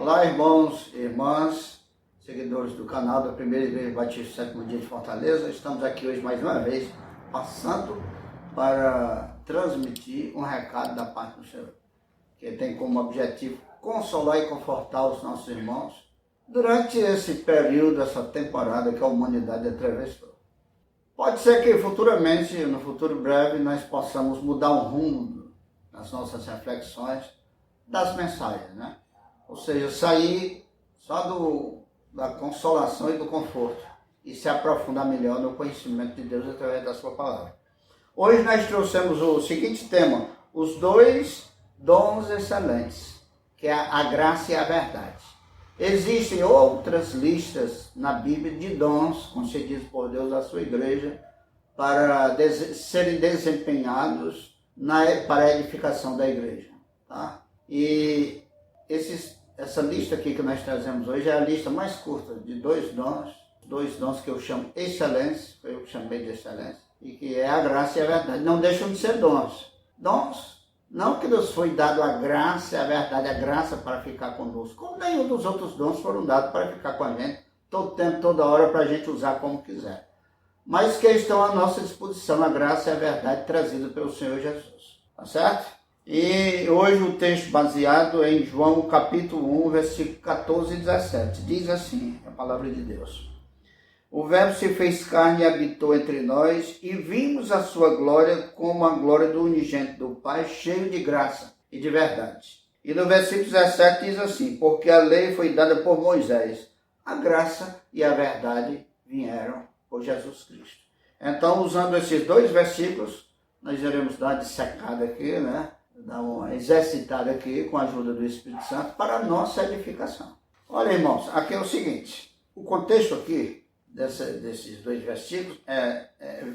Olá, irmãos e irmãs, seguidores do canal da Primeira Igreja Batista Sétimo Dia de Fortaleza. Estamos aqui hoje mais uma vez, passando para transmitir um recado da parte do Senhor, que tem como objetivo consolar e confortar os nossos irmãos durante esse período, essa temporada que a humanidade atravessou. Pode ser que futuramente, no futuro breve, nós possamos mudar o rumo nas nossas reflexões das mensagens, né? Ou seja, sair só da consolação e do conforto e se aprofundar melhor no conhecimento de Deus através da sua palavra. Hoje nós trouxemos o seguinte tema: os dois dons excelentes, que é a graça e a verdade. Existem outras listas na Bíblia de dons concedidos por Deus à sua igreja para serem desempenhados para a edificação da igreja, tá? E essa lista aqui que nós trazemos hoje é a lista mais curta de dois dons que eu chamo excelência, foi eu que chamei de excelência, e que é a graça e a verdade. Não deixam de ser dons. Dons, não que nos foi dado a graça e a verdade, a graça para ficar conosco, como nenhum dos outros dons foram dados para ficar com a gente, todo tempo, toda hora, para a gente usar como quiser. Mas que estão à nossa disposição, a graça e a verdade trazida pelo Senhor Jesus. Tá certo? E hoje o texto baseado em João capítulo 1, versículo 14 e 17. Diz assim a palavra de Deus: o Verbo se fez carne e habitou entre nós, e vimos a sua glória como a glória do unigênito do Pai, cheio de graça e de verdade. E no versículo 17 diz assim: porque a lei foi dada por Moisés, a graça e a verdade vieram por Jesus Cristo. Então, usando esses dois versículos, nós iremos dar uma dissecada aqui, né? Dar uma exercitada aqui com a ajuda do Espírito Santo para a nossa edificação. Olha, irmãos, aqui é o seguinte: o contexto aqui desses dois versículos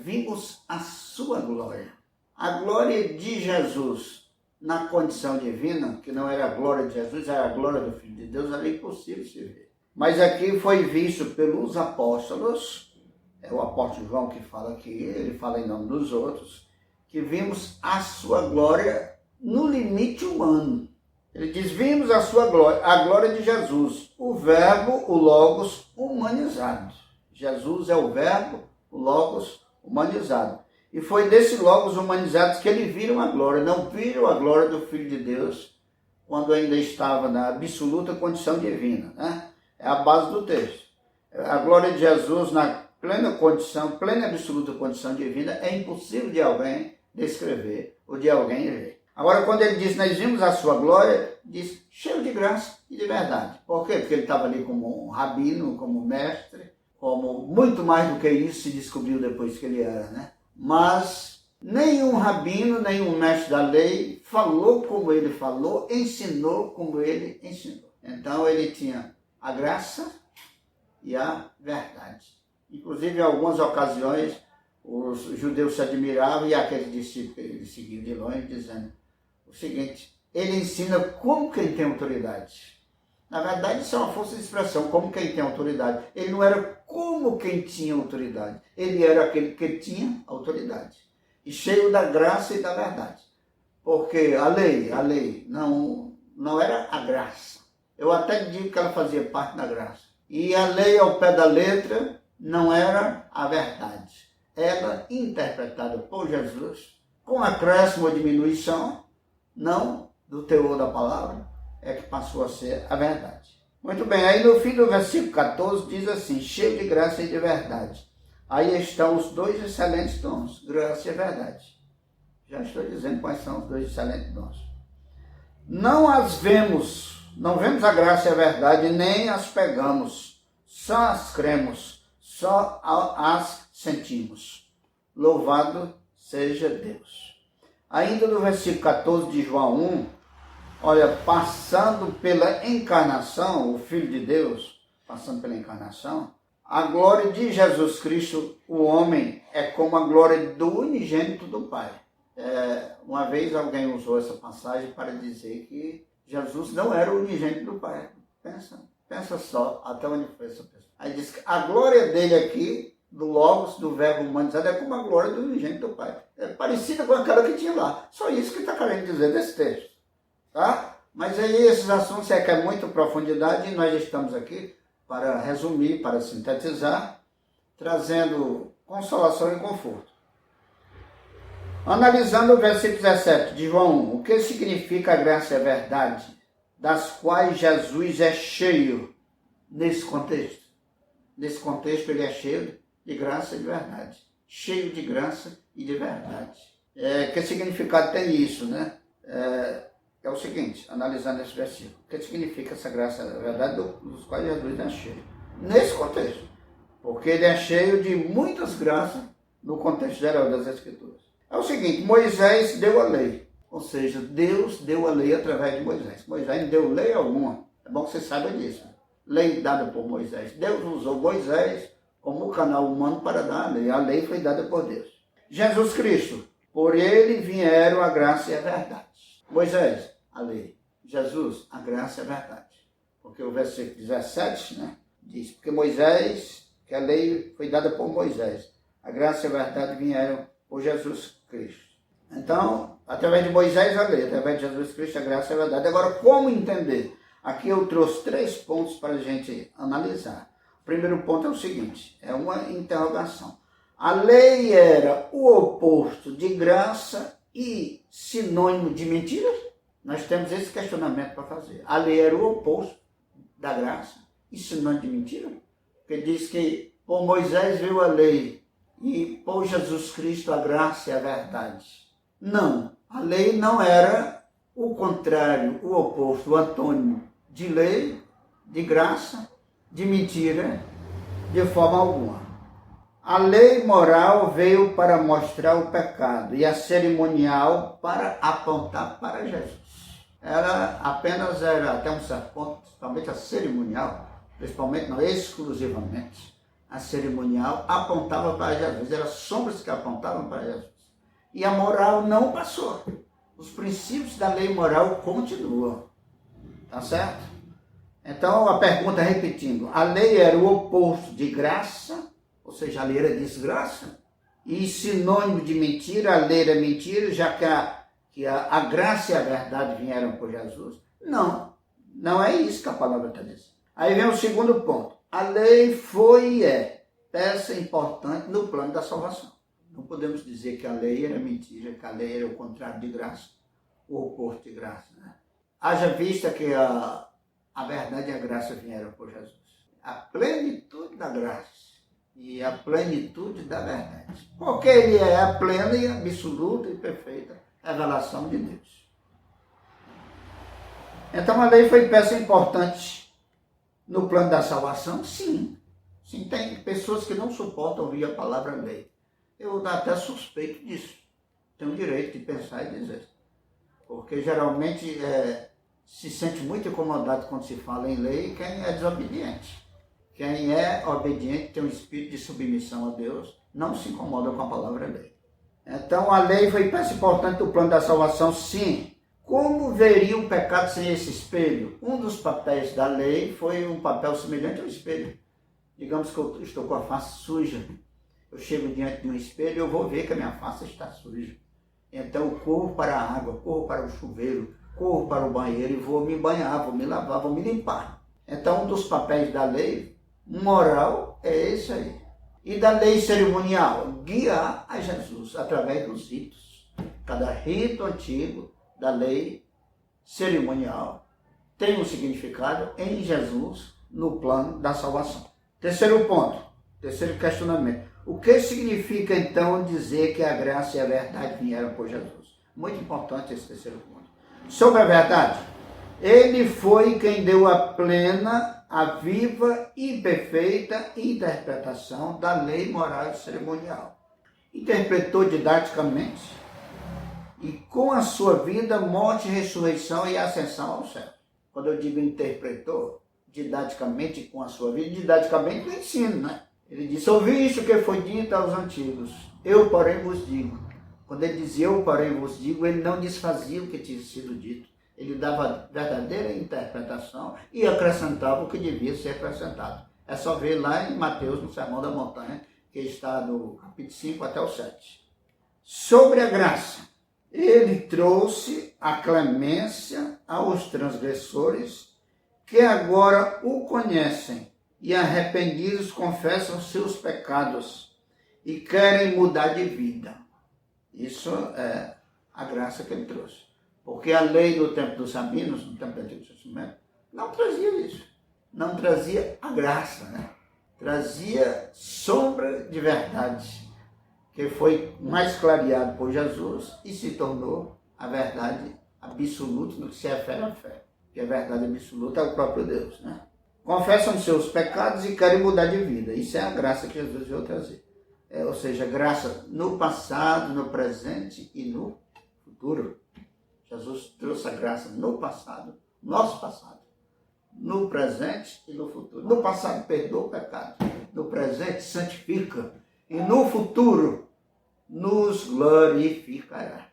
vimos a sua glória. A glória de Jesus na condição divina, que não era a glória de Jesus, era a glória do Filho de Deus, era impossível se ver. Mas aqui foi visto pelos apóstolos, é o apóstolo João que fala aqui, ele fala em nome dos outros, que vimos a sua glória no limite humano. Ele diz: vimos a sua glória, a glória de Jesus, o Verbo, o Logos humanizado. Jesus é o Verbo, o Logos humanizado. E foi desse Logos humanizado que eles viram a glória. Não viram a glória do Filho de Deus quando ainda estava na absoluta condição divina, né? É a base do texto. A glória de Jesus na plena condição, plena e absoluta condição divina, é impossível de alguém descrever ou de alguém ver. Agora, quando ele diz: nós vimos a sua glória, diz cheio de graça e de verdade. Por quê? Porque ele estava ali como um rabino, como mestre, como muito mais do que isso se descobriu depois que ele era, né? Mas nenhum rabino, nenhum mestre da lei falou como ele falou, ensinou como ele ensinou. Então ele tinha a graça e a verdade. Inclusive, em algumas ocasiões, os judeus se admiravam e aqueles discípulos que ele seguiu de longe, dizendo o seguinte: ele ensina como quem tem autoridade. Na verdade, isso é uma força de expressão, como quem tem autoridade. Ele não era como quem tinha autoridade, ele era aquele que tinha autoridade. E cheio da graça e da verdade. Porque a lei não era a graça. Eu até digo que ela fazia parte da graça. E a lei, ao pé da letra, não era a verdade. Ela, interpretada por Jesus, com acréscimo ou diminuição, não do teor da palavra, é que passou a ser a verdade. Muito bem, aí no fim do versículo 14 diz assim: cheio de graça e de verdade. Aí estão os dois excelentes dons, graça e verdade. Já estou dizendo quais são os dois excelentes dons. Não vemos a graça e a verdade, nem as pegamos, só as cremos, só as sentimos. Louvado seja Deus. Ainda no versículo 14 de João 1, olha, passando pela encarnação, o Filho de Deus, passando pela encarnação, a glória de Jesus Cristo, o homem, é como a glória do unigênito do Pai. Uma vez alguém usou essa passagem para dizer que Jesus não era o unigênito do Pai. Pensa só até onde foi essa pessoa. Aí diz que a glória dele aqui, do Logos, do Verbo humanizado, é como a glória do unigênito do Pai. É parecida com aquela que tinha lá. Só isso que está querendo dizer desse texto. Tá? Mas aí esses assuntos requerem muita profundidade e nós estamos aqui para resumir, para sintetizar, trazendo consolação e conforto. Analisando o versículo 17 de João 1, o que significa a graça e a verdade, das quais Jesus é cheio nesse contexto. Nesse contexto ele é cheio de graça e de verdade. Cheio de graça e de verdade. Que significado tem isso, né? É o seguinte, analisando esse versículo. O que significa essa graça e a verdade dos quais Jesus é cheio? Nesse contexto. Porque ele é cheio de muitas graças no contexto geral das Escrituras. É o seguinte, Moisés deu a lei. Ou seja, Deus deu a lei através de Moisés. Moisés não deu lei alguma. É bom que você saiba disso. Lei dada por Moisés. Deus usou Moisés como canal humano para dar a lei. A lei foi dada por Deus. Jesus Cristo, por ele vieram a graça e a verdade. Moisés, a lei. Jesus, a graça e a verdade. Porque o versículo 17, né, diz, porque Moisés, que a lei foi dada por Moisés. A graça e a verdade vieram por Jesus Cristo. Então, através de Moisés a lei, através de Jesus Cristo a graça e a verdade. Agora, como entender? Aqui eu trouxe 3 pontos para a gente analisar. O primeiro ponto é o seguinte, é uma interrogação. A lei era o oposto de graça e sinônimo de mentira? Nós temos esse questionamento para fazer. A lei era o oposto da graça e sinônimo de mentira? Porque diz que por Moisés veio a lei e por Jesus Cristo a graça e a verdade. Não, a lei não era o contrário, o oposto, o antônimo de lei, de graça, de mentira, de forma alguma. A lei moral veio para mostrar o pecado e a cerimonial para apontar para Jesus. Ela apenas era, até um certo ponto, principalmente a cerimonial, principalmente não exclusivamente, a cerimonial apontava para Jesus, eram sombras que apontavam para Jesus. E a moral não passou. Os princípios da lei moral continuam. Tá certo? Então a pergunta repetindo, a lei era o oposto de graça, ou seja, a lei era desgraça, e sinônimo de mentira, a lei era mentira, já que a graça e a verdade vieram por Jesus? Não, não é isso que a palavra está dizendo. Aí vem o segundo ponto. A lei foi e é peça importante no plano da salvação. Não podemos dizer que a lei era mentira, que a lei era o contrário de graça, o oposto de graça. Né? Haja vista que a verdade e a graça vieram por Jesus. A plenitude da graça e a plenitude da verdade. Porque ele é a plena e absoluta e perfeita revelação de Deus. Então a lei foi peça importante no plano da salvação? Sim. Sim, tem pessoas que não suportam ouvir a palavra lei. Eu até suspeito disso. Tenho o direito de pensar e dizer. Porque geralmente se sente muito incomodado quando se fala em lei quem é desobediente. Quem é obediente tem um espírito de submissão a Deus, não se incomoda com a palavra lei. Então a lei foi peça importante do plano da salvação, sim. Como veria o pecado sem esse espelho? Um dos papéis da lei foi um papel semelhante ao espelho. Digamos que eu estou com a face suja. Eu chego diante de um espelho e eu vou ver que a minha face está suja. Então eu corro para a água, corro para o chuveiro, corro para o banheiro e vou me banhar, vou me lavar, vou me limpar. Então um dos papéis da lei moral é esse aí. E da lei cerimonial? Guiar a Jesus através dos ritos. Cada rito antigo da lei cerimonial tem um significado em Jesus no plano da salvação. Terceiro ponto, terceiro questionamento. O que significa então dizer que a graça e a verdade vieram por Jesus? Muito importante esse terceiro ponto. Sobre a verdade, ele foi quem deu a plena, a viva e perfeita interpretação da lei moral e cerimonial. Interpretou didaticamente e com a sua vida, morte, ressurreição e ascensão ao céu. Quando eu digo interpretou, didaticamente com a sua vida, didaticamente no ensino, né? Ele disse, ouvi isso que foi dito aos antigos, eu porém vos digo. Quando ele dizia eu porém vos digo, ele não desfazia o que tinha sido dito. Ele dava verdadeira interpretação e acrescentava o que devia ser acrescentado. É só ver lá em Mateus, no Sermão da Montanha, que está do capítulo 5 até o 7. Sobre a graça, Ele trouxe a clemência aos transgressores que agora o conhecem e arrependidos confessam seus pecados e querem mudar de vida. Isso é a graça que ele trouxe. Porque a lei do tempo dos rabinos, no tempo do Antigo Testamento, não trazia isso. Não trazia a graça, né? Trazia sombra de verdade, que foi mais clareado por Jesus e se tornou a verdade absoluta no que se refere à fé. Que a verdade absoluta é o próprio Deus, né? Confessam seus pecados e querem mudar de vida. Isso é a graça que Jesus veio trazer. Ou seja, graça no passado, no presente e no futuro. Jesus trouxe a graça no passado, nosso passado, no presente e no futuro. No passado, perdoa o pecado. No presente, santifica. E no futuro, nos glorificará.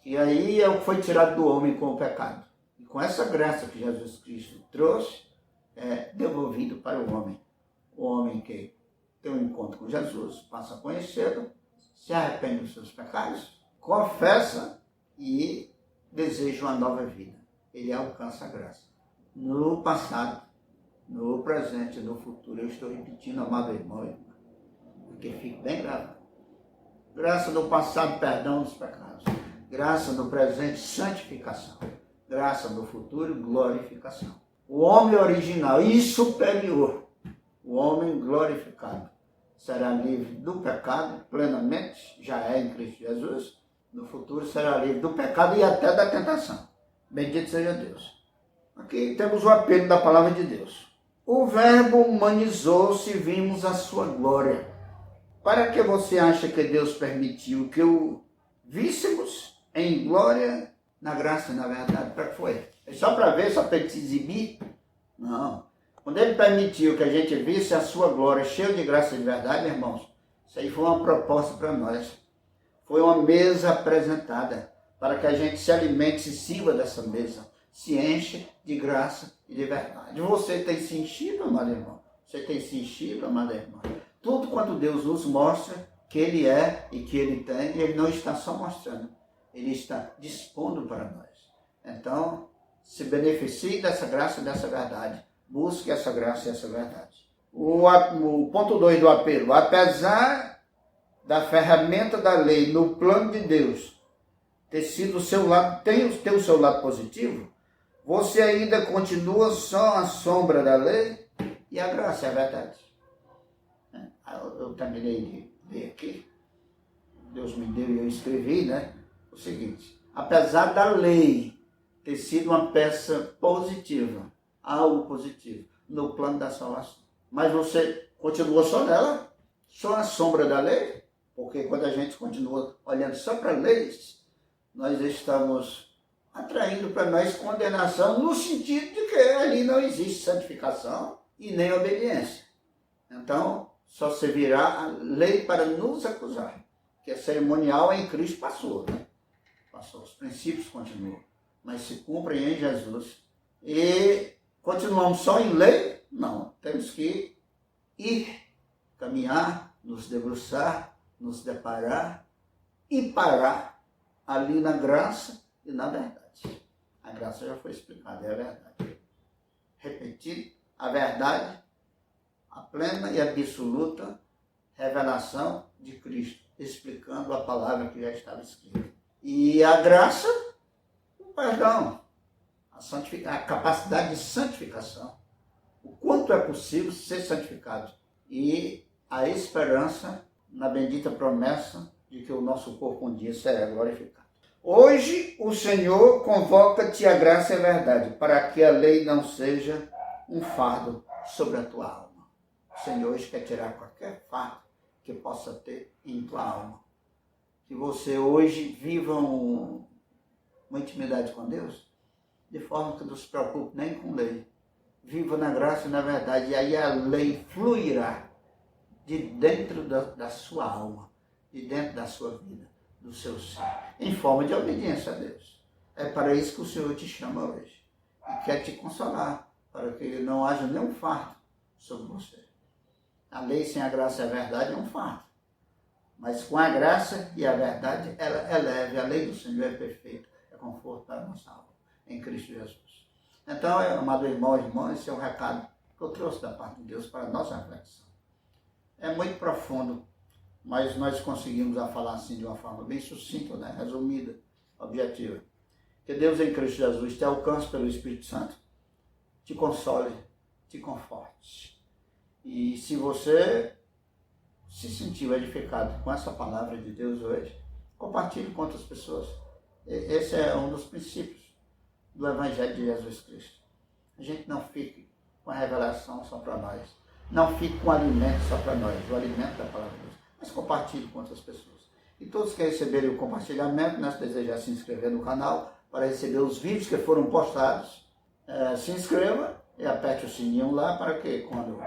E aí é o que foi tirado do homem com o pecado. E com essa graça que Jesus Cristo trouxe, é devolvido para o homem. O homem que tem um encontro com Jesus, passa a conhecê-lo, se arrepende dos seus pecados, confessa e deseja uma nova vida. Ele alcança a graça. No passado, no presente, no futuro. Eu estou repetindo, amado irmão, porque fica bem grave. Graça no passado, perdão dos pecados. Graça no presente, santificação. Graça no futuro, glorificação. O homem original e superior, o homem glorificado, será livre do pecado plenamente, já é em Cristo Jesus. No futuro será livre do pecado e até da tentação. Bendito seja Deus. Aqui temos o apelo da palavra de Deus. O verbo humanizou-se e vimos a sua glória. Para que você acha que Deus permitiu que o víssemos em glória, na graça e na verdade? Para que foi? É só para ver, só para se exibir? Não. Quando ele permitiu que a gente visse a sua glória cheia de graça e de verdade, irmãos, isso aí foi uma proposta para nós. Foi uma mesa apresentada para que a gente se alimente, se sirva dessa mesa, se enche de graça e de verdade. Você tem se enchido, amado irmão? Você tem se enchido, amada irmã? Tudo quanto Deus nos mostra que Ele é e que Ele tem, Ele não está só mostrando, Ele está dispondo para nós. Então, se beneficie dessa graça e dessa verdade. Busque essa graça e essa verdade. O ponto 2 do apelo. Apesar da ferramenta da lei no plano de Deus ter sido o seu lado, ter o seu lado positivo, você ainda continua só a sombra da lei e a graça é a verdade. Eu terminei de ler aqui. Deus me deu e eu escrevi, né? O seguinte: apesar da lei ter sido uma peça positiva, algo positivo, no plano da salvação, mas você continua só nela, só a sombra da lei, porque quando a gente continua olhando só para leis, nós estamos atraindo para nós condenação, no sentido de que ali não existe santificação e nem obediência. Então, só servirá a lei para nos acusar, que a cerimonial em Cristo passou, né? Passou, os princípios continuam, mas se cumprem em Jesus. E continuamos só em lei? Não, temos que ir, caminhar, nos debruçar, nos deparar e parar ali na graça e na verdade. A graça já foi explicada, é a verdade. Repetir a verdade, a plena e absoluta revelação de Cristo, explicando a palavra que já estava escrita. E a graça, o perdão, a capacidade de santificação, o quanto é possível ser santificado, e a esperança na bendita promessa de que o nosso corpo um dia será glorificado. Hoje o Senhor convoca-te a graça e a verdade, para que a lei não seja um fardo sobre a tua alma. O Senhor hoje quer tirar qualquer fardo que possa ter em tua alma. Que você hoje viva uma intimidade com Deus, de forma que não se preocupe nem com lei. Viva na graça e na verdade, e aí a lei fluirá de dentro da sua alma, de dentro da sua vida, do seu ser, em forma de obediência a Deus. É para isso que o Senhor te chama hoje, e quer te consolar, para que não haja nenhum fardo sobre você. A lei sem a graça e a verdade é um fardo. Mas com a graça e a verdade, ela é leve, a lei do Senhor é perfeita, é conforto para a nossa alma, em Cristo Jesus. Então, amado irmão e irmã, esse é o recado que eu trouxe da parte de Deus para a nossa reflexão. É muito profundo, mas nós conseguimos falar assim de uma forma bem sucinta, né? Resumida, objetiva. Que Deus em Cristo Jesus te alcance pelo Espírito Santo, te console, te conforte. E se você se sentiu edificado com essa palavra de Deus hoje, compartilhe com outras pessoas. Esse é um dos princípios do Evangelho de Jesus Cristo. A gente não fique com a revelação só para nós. Não fique com o alimento só para nós, o alimento da palavra de Deus. Mas compartilhe com outras pessoas. E todos que receberem o compartilhamento, né, se desejar se inscrever no canal para receber os vídeos que foram postados, se inscreva e aperte o sininho lá para que quando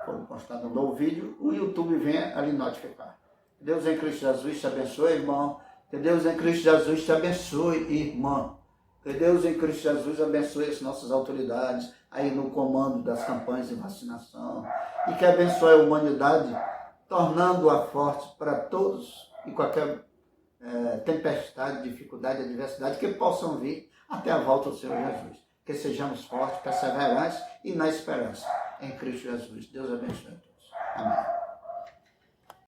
for postado um novo vídeo, o YouTube venha ali notificar. Que Deus em Cristo Jesus te abençoe, irmão. Que Deus em Cristo Jesus te abençoe, irmã. Que Deus em Cristo Jesus abençoe as nossas autoridades aí no comando das campanhas de vacinação. E que abençoe a humanidade, tornando-a forte para todos e qualquer tempestade, dificuldade, adversidade que possam vir até a volta do Senhor Jesus. Que sejamos fortes, perseverantes e na esperança em Cristo Jesus. Deus abençoe a todos. Amém.